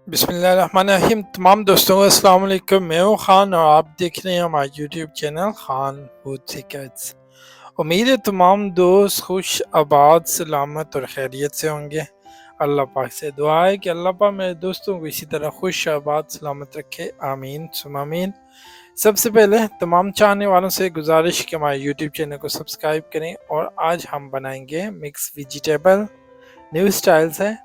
बिस्मिल्लाहिर्रहमानिर्रहीम। तमाम दोस्तों को अस्सलाम वालेकुम। मैं हूँ खान और आप देख रहे हैं हमारा YouTube channel Khan food secrets. उम्मीद है तमाम दोस्त खुश आबाद सलामत और खैरियत से होंगे। अल्लाह पाक से दुआ है कि अल्लाह पाक मेरे दोस्तों को इसी तरह खुश आबाद सलामत रखे, आमीन सुम आमीन। सबसे पहले तमाम चाहने वालों से गुजारिश कि हमारे यूट्यूब चैनल को सब्सक्राइब करें। और आज हम बनाएंगे मिक्स वेजिटेबल, न्यू स्टाइल्स है।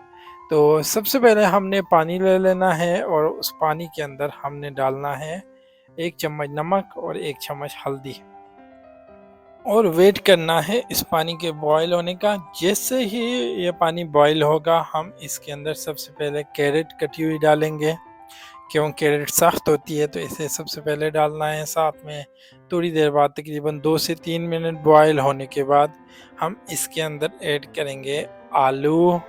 तो सबसे पहले हमने पानी ले लेना है और उस पानी के अंदर हमने डालना है 1 चम्मच नमक और 1 चम्मच हल्दी और वेट करना है इस पानी के बॉयल होने का। जैसे ही ये पानी बॉयल होगा हम इसके अंदर सबसे पहले कैरेट कटी हुई डालेंगे। क्यों कैरेट सख्त होती है तो इसे सबसे पहले डालना है। साथ में थोड़ी देर बाद तकरीबन 2 से 3 मिनट बॉयल होने के बाद हम इसके अंदर ऐड करेंगे आलू।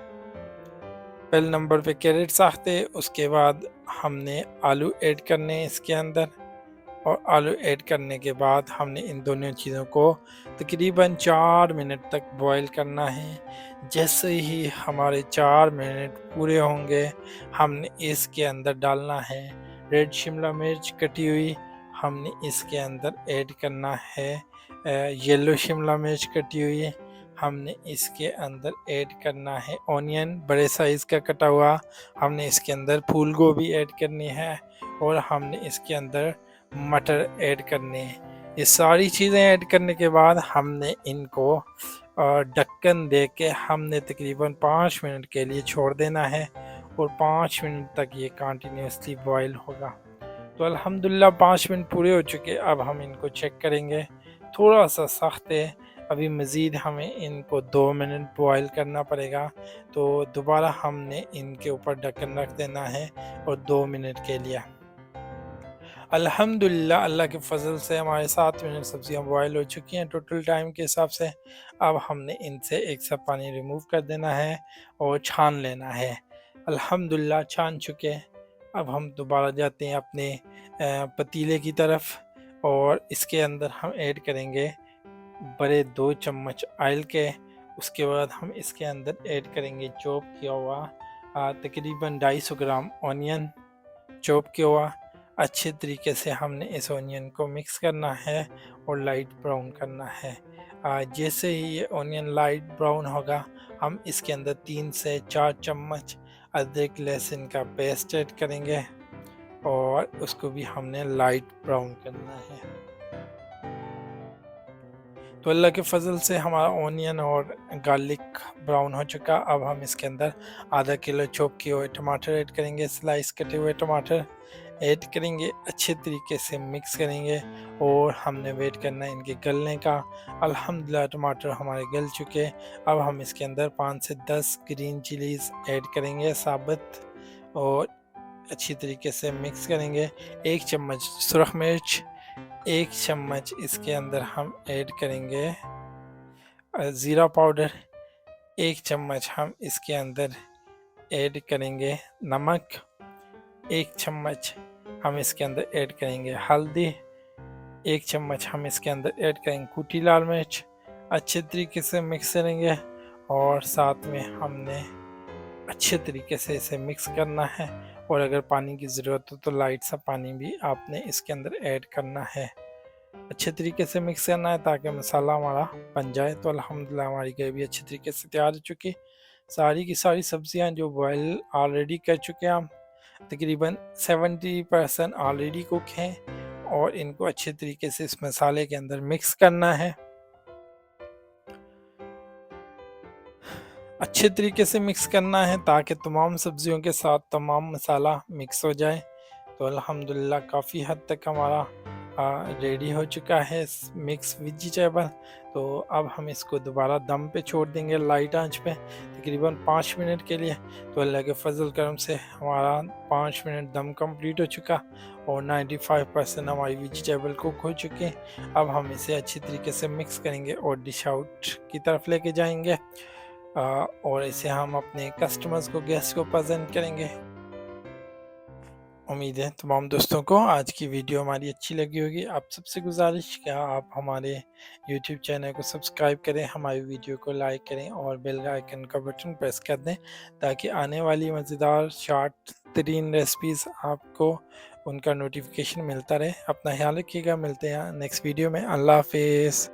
पहले नंबर पे कैरेट साख्त है, उसके बाद हमने आलू ऐड करने हैं इसके अंदर। और आलू ऐड करने के बाद हमने इन दोनों चीज़ों को तकरीबन 4 मिनट तक बॉईल करना है। जैसे ही हमारे 4 मिनट पूरे होंगे हमने इसके अंदर डालना है रेड शिमला मिर्च कटी हुई। हमने इसके अंदर ऐड करना है येलो शिमला मिर्च कटी हुई। हमने इसके अंदर ऐड करना है ऑनियन बड़े साइज़ का कटा हुआ। हमने इसके अंदर फूल गोभी ऐड करनी है और हमने इसके अंदर मटर ऐड करने हैं। ये सारी चीज़ें ऐड करने के बाद हमने इनको ढक्कन दे के हमने तकरीबन 5 मिनट के लिए छोड़ देना है और 5 मिनट तक ये कंटिन्यूसली बॉईल होगा। तो अल्हम्दुलिल्लाह 5 मिनट पूरे हो चुके। अब हम इनको चेक करेंगे। थोड़ा सा सख्त है, अभी मज़ीद हमें इनको 2 मिनट बॉईल करना पड़ेगा। तो दोबारा हमने इनके ऊपर ढक्कन रख देना है और 2 मिनट के लिए। अल्हम्दुलिल्लाह अल्लाह के फ़ज़ल से हमारे 7 मिनट सब्ज़ियाँ बॉयल हो चुकी हैं टोटल टाइम के हिसाब से। अब हमने इनसे एक सा पानी रिमूव कर देना है और छान लेना है। अल्हम्दुलिल्लाह छान चुके। अब हम दोबारा जाते हैं अपने पतीले की तरफ और इसके अंदर हम ऐड करेंगे बड़े 2 चम्मच ऑयल के। उसके बाद हम इसके अंदर ऐड करेंगे चॉप किया हुआ तकरीबन 250 ग्राम ऑनियन चॉप किया हुआ। अच्छे तरीके से हमने इस ऑनियन को मिक्स करना है और लाइट ब्राउन करना है। जैसे ही ये ऑनियन लाइट ब्राउन होगा हम इसके अंदर 3 से 4 चम्मच अदरक लहसुन का पेस्ट ऐड करेंगे और उसको भी हमने लाइट ब्राउन करना है। तो अल्लाह के फ़ज़ल से हमारा ऑनियन और गार्लिक ब्राउन हो चुका। अब हम इसके अंदर आधा किलो चॉप किए हुए टमाटर ऐड करेंगे, स्लाइस कटे हुए टमाटर ऐड करेंगे, अच्छे तरीके से मिक्स करेंगे और हमने वेट करना है इनके गलने का। अल्हम्दुलिल्लाह टमाटर हमारे गल चुके। अब हम इसके अंदर 5 से 10 ग्रीन चिलीज़ ऐड करेंगे साबुत और अच्छी तरीके से मिक्स करेंगे। 1 चम्मच सुरख मिर्च, 1 चम्मच इसके अंदर हम ऐड करेंगे ज़ीरा पाउडर, 1 चम्मच हम इसके अंदर ऐड करेंगे नमक, 1 चम्मच हम इसके अंदर ऐड करेंगे हल्दी, 1 चम्मच हम इसके अंदर ऐड करेंगे कुटी लाल मिर्च। अच्छे तरीके से मिक्स करेंगे और साथ में हमने अच्छे तरीके से इसे मिक्स करना है। और अगर पानी की ज़रूरत हो तो लाइट सा पानी भी आपने इसके अंदर ऐड करना है। अच्छे तरीके से मिक्स करना है ताकि मसाला हमारा बन जाए। तो अल्हम्दुलिल्लाह हमारी ग्रेवी अच्छे तरीके से तैयार हो चुकी। सारी की सारी सब्जियां जो बॉयल ऑलरेडी कर चुके हैं हम, तकरीबन 70% ऑलरेडी कुक हैं और इनको अच्छे तरीके से इस मसाले के अंदर मिक्स करना है। अच्छे तरीके से मिक्स करना है ताकि तमाम सब्जियों के साथ तमाम मसाला मिक्स हो जाए। तो अल्हम्दुलिल्लाह काफ़ी हद तक हमारा रेडी हो चुका है मिक्स वेजिटेबल। तो अब हम इसको दोबारा दम पे छोड़ देंगे लाइट आंच पे तकरीबन 5 मिनट के लिए। तो अल्लाह के फजल करम से हमारा 5 मिनट दम कंप्लीट हो चुका और 95% हमारी वेजिटेबल कुक हो चुके। अब हम इसे अच्छी तरीके से मिक्स करेंगे और डिश आउट की तरफ लेके जाएंगे और इसे हम अपने कस्टमर्स को, गेस्ट को प्रेजेंट करेंगे। उम्मीद है तमाम दोस्तों को आज की वीडियो हमारी अच्छी लगी होगी। आप सबसे गुजारिश क्या आप हमारे यूट्यूब चैनल को सब्सक्राइब करें, हमारी वीडियो को लाइक करें और बेल आइकन का बटन प्रेस कर दें ताकि आने वाली मज़ेदार शॉर्ट तरीन रेसिपीज़ आपको उनका नोटिफिकेशन मिलता रहे। अपना ख्याल रखिएगा, मिलते हैं नेक्स्ट वीडियो में। अल्लाह हाफिज़।